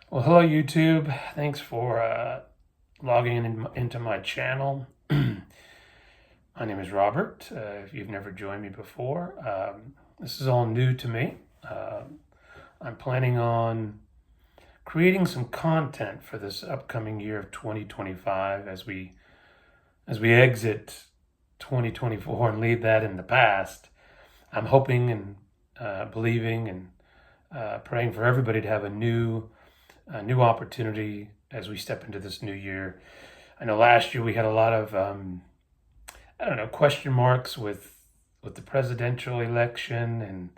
Well, hello YouTube. Thanks for logging into my channel. My name is Robert. If you've never joined me before, this is all new to me. I'm planning on creating some content for this upcoming year of 2025 as we exit 2024 and leave that in the past. I'm hoping and believing and praying for everybody to have a new opportunity as we step into this new year. I know last year we had a lot of question marks with the presidential election and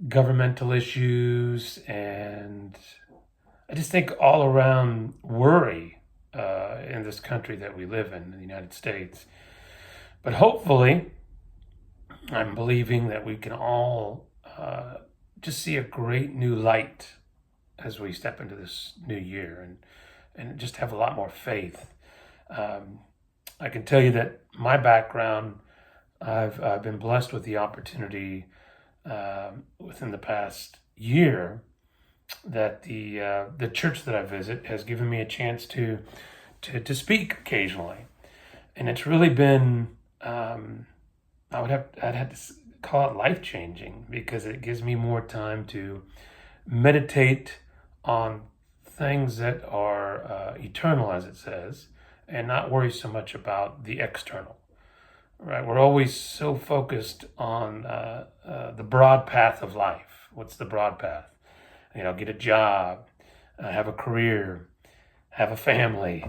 governmental issues, and I just think all around worry in this country that we live in the United States. But hopefully, I'm believing that we can all just see a great new light as we step into this new year and just have a lot more faith. I can tell you that my background, I've been blessed with the opportunity within the past year that the church that I visit has given me a chance to speak occasionally, and it's really been I'd have to call it life changing because it gives me more time to meditate on things that are eternal, as it says, and not worry so much about the external. Right? We're always so focused on the broad path of life. What's the broad path? Get a job, have a career, have a family,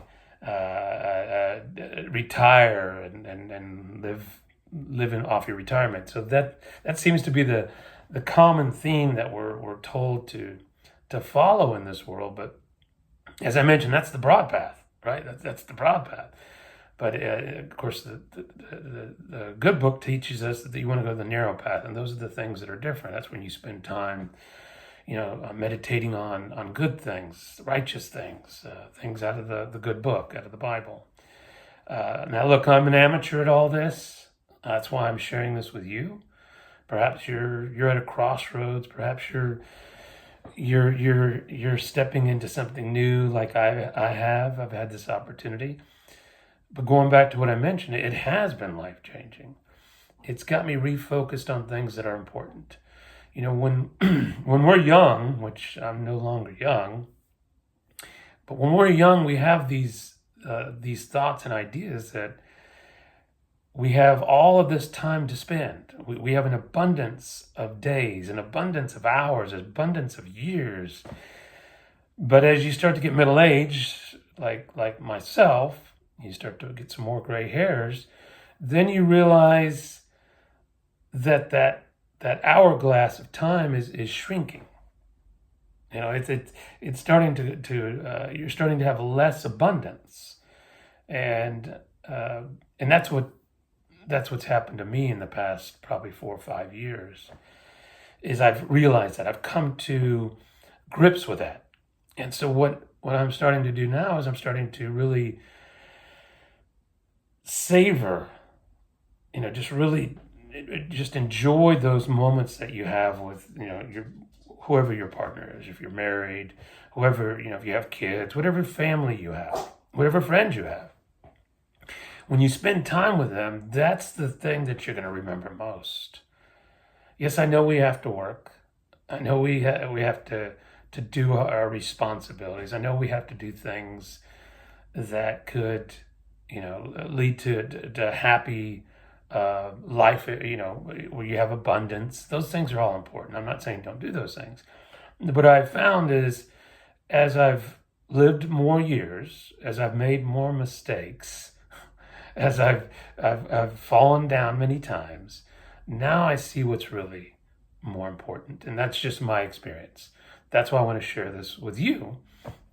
retire, and living off your retirement. So that seems to be the common theme that we're told to follow in this world. But as I mentioned, that's the broad path, right? That's the broad path. But of course, the good book teaches us that you want to go the narrow path, and those are the things that are different. That's when you spend time, meditating on good things, righteous things, things out of the good book, out of the Bible. Now, look, I'm an amateur at all this. That's why I'm sharing this with you. Perhaps you're at a crossroads. Perhaps you're stepping into something new, like I have. I've had this opportunity. But going back to what I mentioned, it has been life changing. It's got me refocused on things that are important. When when we're young, which I'm no longer young, but when we're young, we have these thoughts and ideas that we have all of this time to spend. We have an abundance of days, an abundance of hours, an abundance of years. But as you start to get middle aged, like myself, you start to get some more gray hairs, then you realize that hourglass of time is shrinking. It's starting to you're starting to have less abundance, and that's what's happened to me in the past probably 4 or 5 years. Is I've realized that I've come to grips with that, and so what I'm starting to do now is I'm starting to really savor, just really just enjoy those moments that you have with, your whoever your partner is, if you're married, whoever, if you have kids, whatever family you have, whatever friends you have. When you spend time with them, that's the thing that you're going to remember most. Yes, I know we have to work. I know we have to do our responsibilities. I know we have to do things that could, lead to happy life, where you have abundance. Those things are all important. I'm not saying don't do those things. But what I've found is as I've lived more years, as I've made more mistakes, as I've fallen down many times, now I see what's really more important. And that's just my experience. That's why I want to share this with you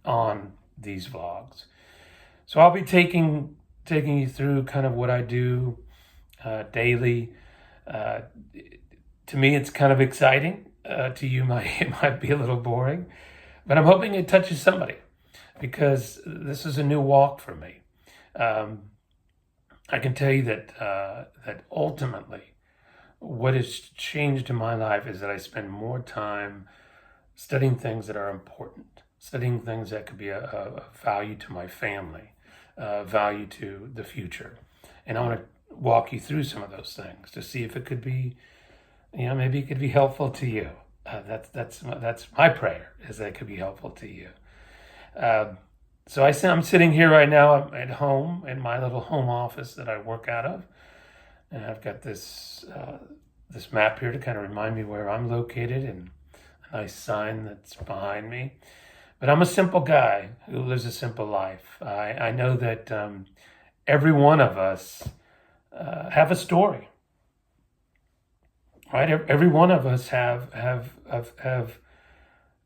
on these vlogs. So I'll be taking you through kind of what I do daily. To me, it's kind of exciting. To you, it might be a little boring, but I'm hoping it touches somebody because this is a new walk for me. I can tell you that ultimately, what has changed in my life is that I spend more time studying things that are important, studying things that could be a value to my family, value to the future. And I want to walk you through some of those things to see if it could be, maybe it could be helpful to you. That's my prayer, is that it could be helpful to you. So I'm sitting here right now at home in my little home office that I work out of, and I've got this map here to kind of remind me where I'm located, and a nice sign that's behind me. But I'm a simple guy who lives a simple life. I know that every one of us have a story, right? Every one of us have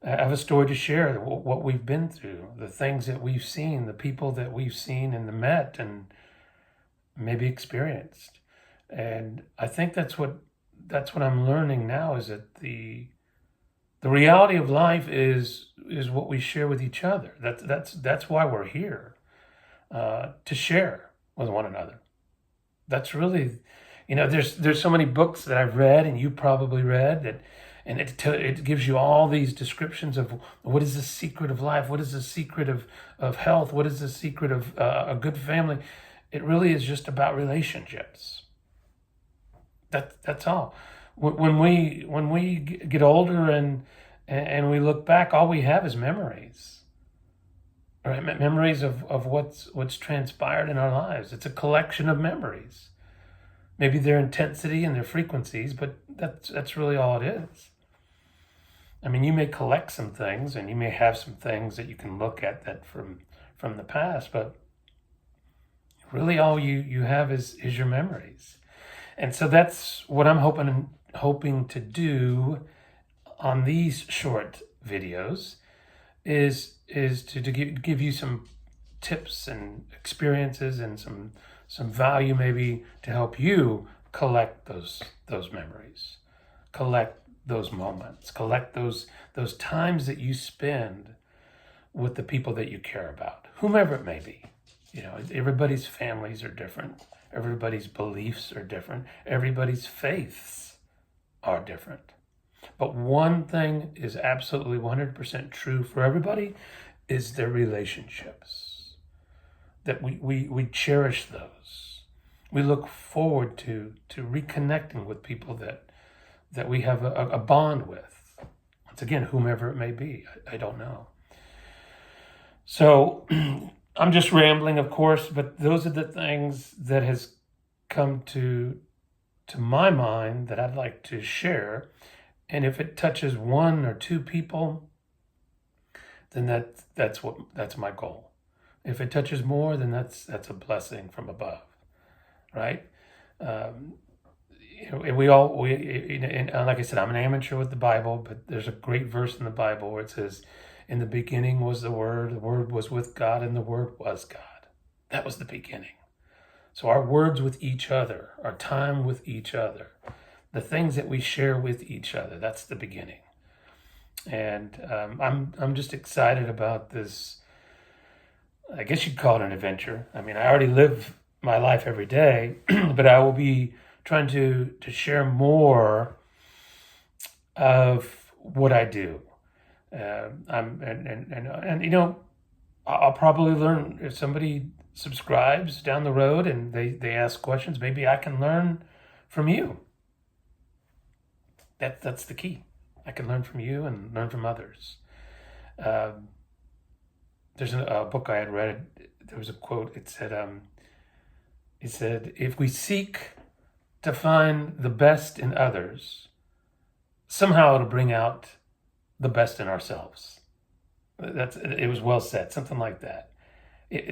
a story to share, what we've been through, the things that we've seen, the people that we've seen and met and maybe experienced. And I think that's what I'm learning now, is that the reality of life is what we share with each other. That's why we're here, to share with one another. That's really, there's so many books that I've read, and you probably read that, and it gives you all these descriptions of what is the secret of life, what is the secret of health, what is the secret of a good family. It really is just about relationships. That's all. When we get older and we look back, all we have is memories, right? Memories of what's transpired in our lives. It's a collection of memories. Maybe their intensity and their frequencies, but that's really all it is. I mean, you may collect some things, and you may have some things that you can look at that from the past, but really all you have is your memories. And so that's what I'm hoping to do on these short videos, is to give you some tips and experiences and some value, maybe to help you collect those memories, collect those moments, collect those times that you spend with the people that you care about, whomever it may be. Everybody's families are different. Everybody's beliefs are different. Everybody's faiths are different. But one thing is absolutely 100% true for everybody, is their relationships. That we cherish those. We look forward to reconnecting with people that we have a bond with. Once again, whomever it may be, I don't know. So I'm just rambling, of course, but those are the things that has come to my mind that I'd like to share. And if it touches one or two people, then that's my goal. If it touches more, then that's a blessing from above, right? And like I said, I'm an amateur with the Bible, but there's a great verse in the Bible where it says, "In the beginning was the Word was with God, and the Word was God." That was the beginning. So our words with each other, our time with each other, the things that we share with each other, that's the beginning. And I'm just excited about this. I guess you'd call it an adventure. I mean, I already live my life every day, but I will be trying to share more of what I do. I'll probably learn if somebody subscribes down the road and they ask questions. Maybe I can learn from you. That's the key. I can learn from you and learn from others. There's a book I had read. There was a quote. It said, "If we seek to find the best in others, somehow it'll bring out the best in ourselves." It was well said, something like that.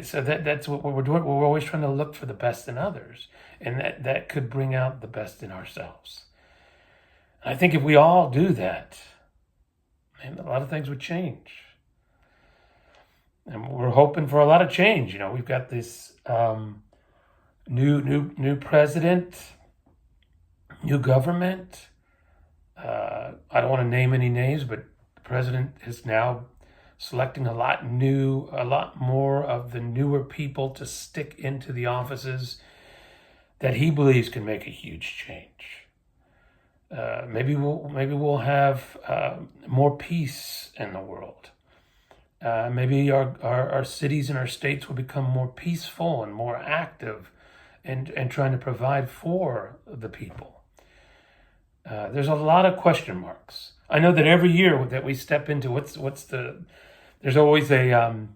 So that's what we're doing. We're always trying to look for the best in others, and that could bring out the best in ourselves. I think if we all do that, man, a lot of things would change. And we're hoping for a lot of change. We've got this new president, new government. I don't want to name any names, but the president is now selecting a lot more of the newer people to stick into the offices that he believes can make a huge change. Maybe we'll have more peace in the world. Maybe our cities and our states will become more peaceful and more active and trying to provide for the people. There's a lot of question marks. I know that every year that we step into there's always the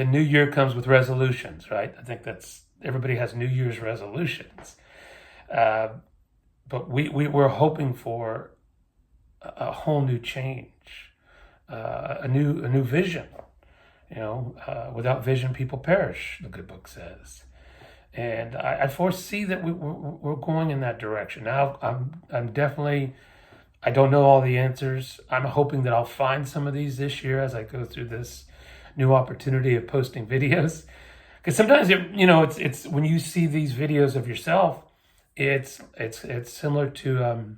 new year comes with resolutions, right? I think everybody has New Year's resolutions. But we're hoping for a whole new change, a new vision. Without vision, people perish, the good book says. And I foresee that we're going in that direction. Now, I'm definitely, I don't know all the answers. I'm hoping that I'll find some of these this year as I go through this new opportunity of posting videos. Because sometimes, it's when you see these videos of yourself, it's similar to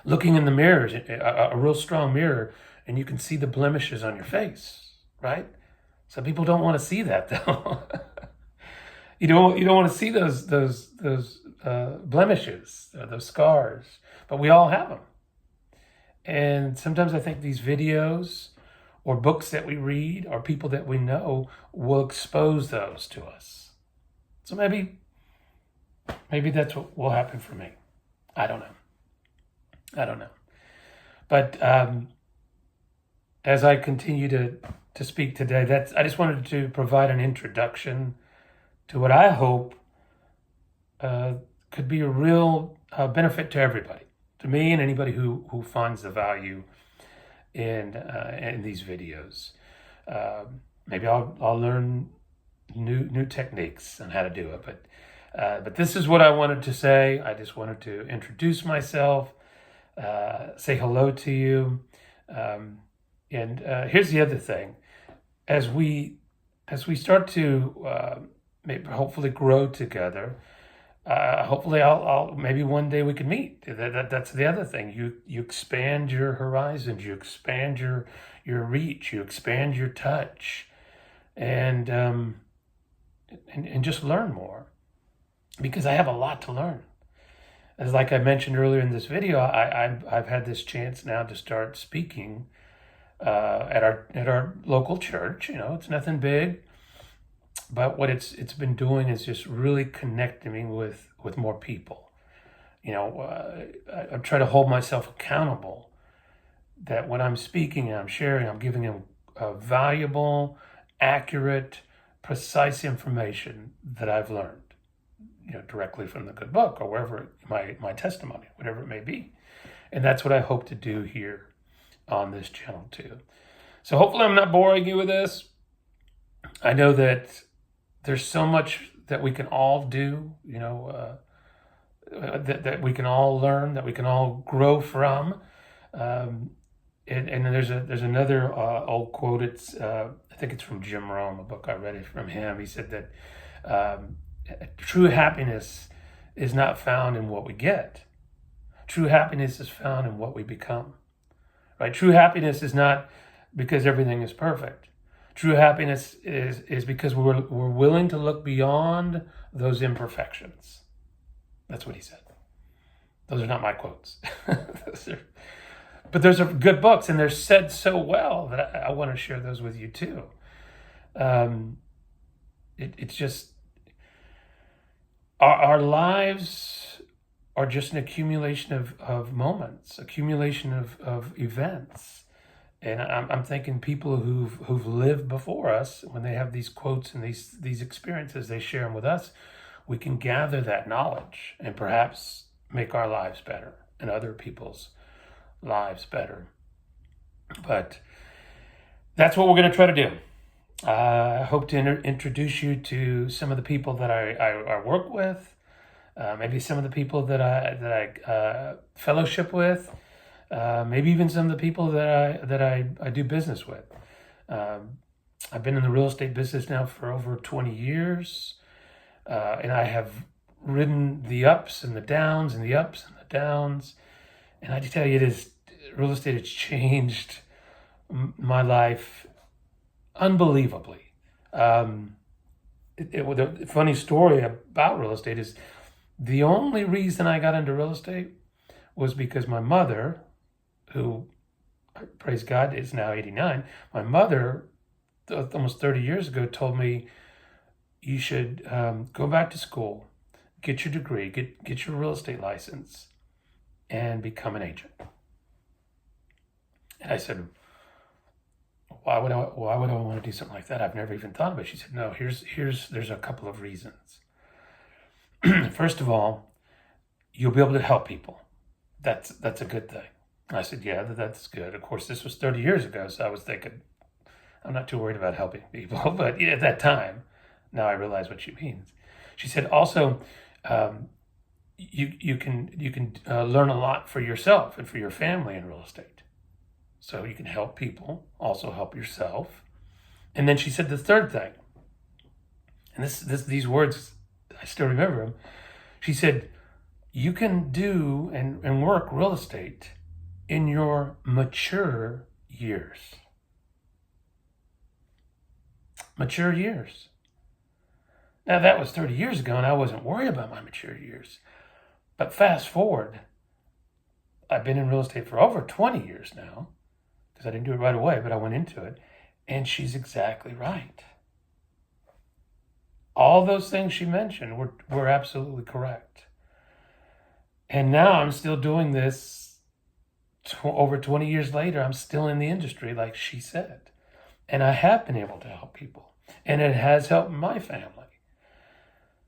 looking in the mirror, a real strong mirror, and you can see the blemishes on your face, right? Some people don't want to see that though. You don't want to see those blemishes, those scars, but we all have them. And sometimes I think these videos or books that we read or people that we know will expose those to us. So maybe that's what will happen for me. I don't know. But as I continue to speak today, I just wanted to provide an introduction to what I hope could be a real benefit to everybody, to me and anybody who finds the value in these videos. Maybe I'll learn new techniques on how to do it, but this is what I wanted to say. I just wanted to introduce myself, say hello to you, and here's the other thing: as we start to maybe hopefully grow together. Hopefully, I'll maybe one day we can meet. That's the other thing. You expand your horizons, you expand your reach, you expand your touch, and just learn more. Because I have a lot to learn. As like I mentioned earlier in this video, I've had this chance now to start speaking at our local church. It's nothing big. But what it's been doing is just really connecting me with more people. I try to hold myself accountable that when I'm speaking and I'm sharing, I'm giving them valuable, accurate, precise information that I've learned, directly from the good book or wherever my testimony, whatever it may be. And that's what I hope to do here on this channel too. So hopefully I'm not boring you with this. I know that there's so much that we can all do, that we can all learn, that we can all grow from. And there's another old quote. I think it's from Jim Rome, a book I read it from him. He said that true happiness is not found in what we get. True happiness is found in what we become. Right? True happiness is not because everything is perfect. True happiness is because we're willing to look beyond those imperfections. That's what he said. Those are not my quotes. But those are good books, and they're said so well that I want to share those with you too. It's just our lives are just an accumulation of moments, accumulation of events. And I'm thinking people who've lived before us, when they have these quotes and these experiences, they share them with us. We can gather that knowledge and perhaps make our lives better and other people's lives better. But that's what we're going to try to do. I hope to introduce you to some of the people that I work with, maybe some of the people that I fellowship with. Maybe even some of the people that I do business with. I've been in the real estate business now for over 20 years, and I have ridden the ups and the downs and the ups and the downs. And I tell you, real estate has changed my life unbelievably. The funny story about real estate is the only reason I got into real estate was because my mother, who, praise God, is now 89, my mother, almost 30 years ago, told me, you should go back to school, get your degree, get your real estate license, and become an agent. And I said, why would I want to do something like that? I've never even thought of it. She said, no, there's a couple of reasons. First of all, you'll be able to help people. That's a good thing. I said, yeah, that's good. Of course, this was 30 years ago, so I was thinking, I'm not too worried about helping people. But at that time, now I realize what she means. She said, also, you can learn a lot for yourself and for your family in real estate. So you can help people, also help yourself. And then she said the third thing, and these words, I still remember them. She said, you can do and work real estate in your mature years. Mature years. Now that was 30 years ago and I wasn't worried about my mature years. But fast forward, I've been in real estate for over 20 years now, because I didn't do it right away, but I went into it, and she's exactly right. All those things she mentioned were absolutely correct. And now I'm still doing this over 20 years later. I'm still in the industry, like she said. And I have been able to help people. And it has helped my family.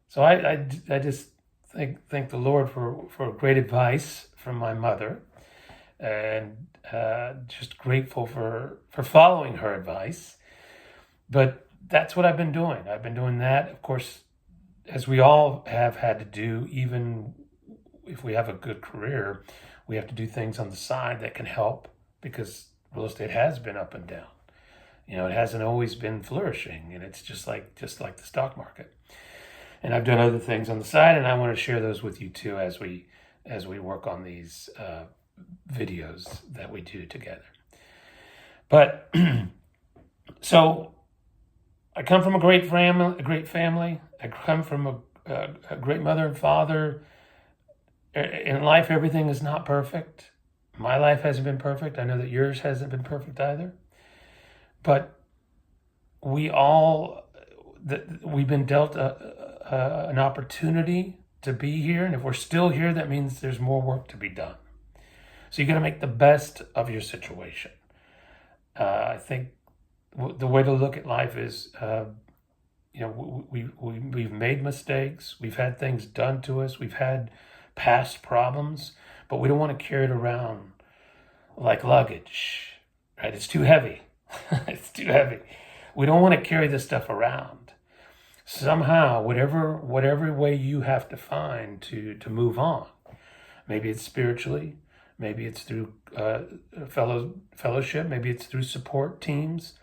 So I just thank the Lord for great advice from my mother. And just grateful for following her advice. But that's what I've been doing. I've been doing that, of course, as we all have had to do. Even if we have a good career, we have to do things on the side that can help, because real estate has been up and down. You know, it hasn't always been flourishing, and it's just like the stock market. And I've done other things on the side, and I want to share those with you too as we work on these videos that we do together. But so I come from a great family. I come from a great mother and father. In life, everything is not perfect. My life hasn't been perfect. I know that yours hasn't been perfect either. But we've been dealt an opportunity to be here. And if we're still here, that means there's more work to be done. So you got to make the best of your situation. I think the way to look at life is, we've made mistakes. We've had things done to us. We've had past problems, but we don't want to carry it around like luggage, right? It's too heavy. It's too heavy. We don't want to carry this stuff around. Somehow, whatever way you have to find to move on. Maybe it's spiritually. Maybe it's through fellowship. Maybe it's through support teams.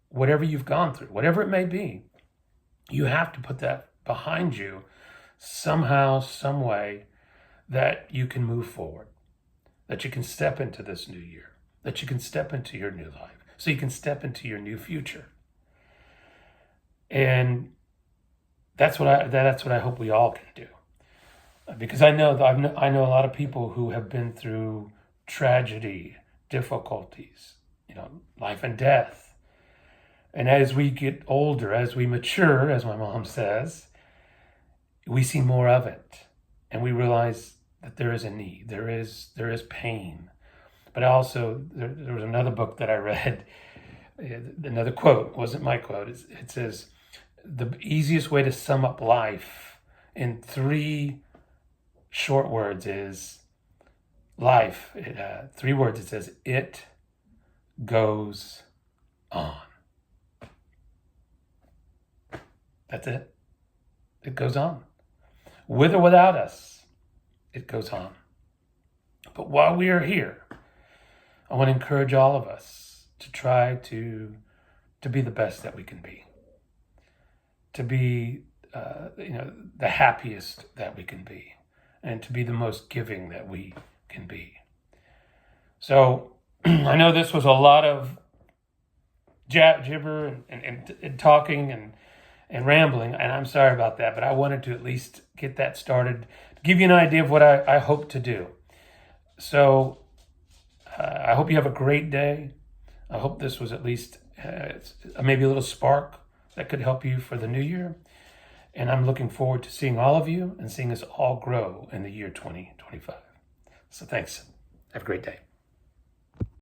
Whatever you've gone through, whatever it may be, you have to put that behind you somehow, some way, that you can move forward, that you can step into this new year, that you can step into your new life, so you can step into your new future. And that's what I hope we all can do. Because I know a lot of people who have been through tragedy, difficulties, life and death. And as we get older, as we mature, as my mom says, we see more of it. And we realize that there is a need, there is pain. But also, there was another book that I read, another quote, wasn't my quote, it says, the easiest way to sum up life in 3 short words is life. 3 words, it says, it goes on. That's it. It goes on. With or without us, it goes on. But while we are here, I want to encourage all of us to try to be the best that we can be. To be, the happiest that we can be. And to be the most giving that we can be. So, I know this was a lot of gibber and talking and rambling, and I'm sorry about that, but I wanted to at least get that started, to give you an idea of what I hope to do. So I hope you have a great day. I hope this was at least maybe a little spark that could help you for the new year. And I'm looking forward to seeing all of you and seeing us all grow in the year 2025. So thanks. Have a great day.